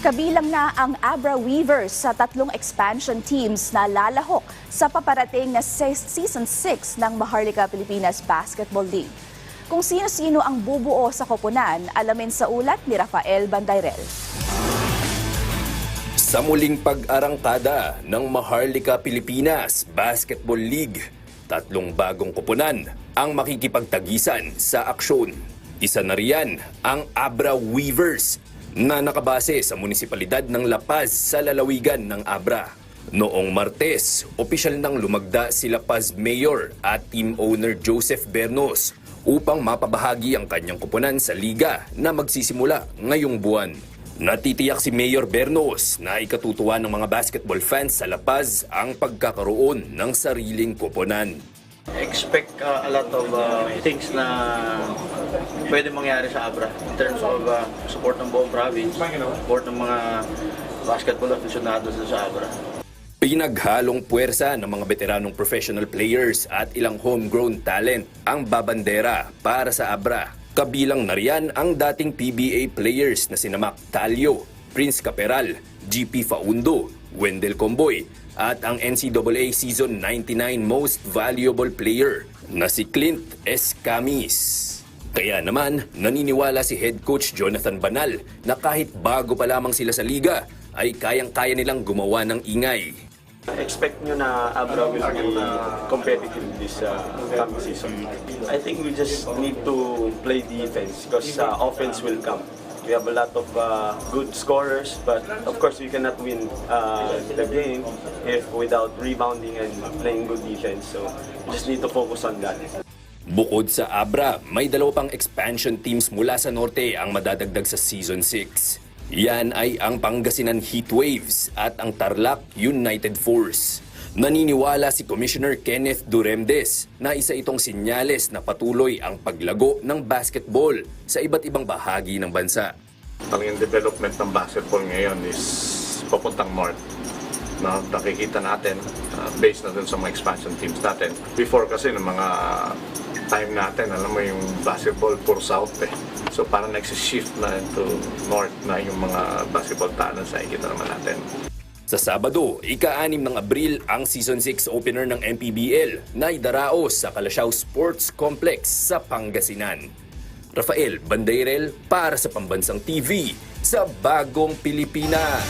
Kabilang na ang Abra Weavers sa tatlong expansion teams na lalahok sa paparating na Season 6 ng Maharlika Pilipinas Basketball League. Kung sino-sino ang bubuo sa koponan, alamin sa ulat ni Rafael Bandayrel. Sa muling pag-arangkada ng Maharlika Pilipinas Basketball League, tatlong bagong koponan ang makikipagtagisan sa aksyon. Isa na riyan ang Abra Weavers na nakabase sa munisipalidad ng La Paz sa lalawigan ng Abra. Noong Martes, opisyal nang lumagda si La Paz Mayor at team owner Joseph Bernos upang mapabahagi ang kanyang koponan sa liga na magsisimula ngayong buwan. Natitiyak si Mayor Bernos na ikatutuwa ng mga basketball fans sa La Paz ang pagkakaroon ng sariling koponan. Expect a lot of things na pwede mangyari sa Abra in terms of support ng buong province, support ng mga basketball aficionados sa Abra. Pinaghalong puwersa ng mga veteranong professional players at ilang homegrown talent ang babandera para sa Abra. Kabilang na riyan ang dating PBA players na sina Mac Talio, Prince Caperal, GP Faundo, Wendell Comboy at ang NCAA Season 99 Most Valuable Player na si Clint S. Camis. Kaya naman, naniniwala si Head Coach Jonathan Banal na kahit bago pa lamang sila sa liga, ay kayang-kaya nilang gumawa ng ingay. Expect nyo na Abra will be competitive this coming season. I think we just need to play defense because offense will come. We have a lot of good scorers, but of course we cannot win the game if without rebounding and playing good defense. So we just need to focus on that. Bukod sa Abra, may dalawa pang expansion teams mula sa norte ang madadagdag sa Season 6. Yan ay ang Pangasinan Heatwaves at ang Tarlac United Force. Naniniwala si Commissioner Kenneth Duremdes na isa itong sinyales na patuloy ang paglago ng basketball sa iba't ibang bahagi ng bansa. Ang development ng basketball ngayon is papuntang north. No, nakikita natin based na dun sa mga expansion teams natin. Before kasi ng mga time natin, alam mo yung basketball puro south eh. So parang nagsishift na into north na yung mga basketball talents na ikita naman natin. Sa Sabado, ika-6 ng Abril ang Season 6 opener ng MPBL na idaraos sa Calasiao Sports Complex sa Pangasinan. Rafael Bandayrel para sa Pambansang TV sa Bagong Pilipinas.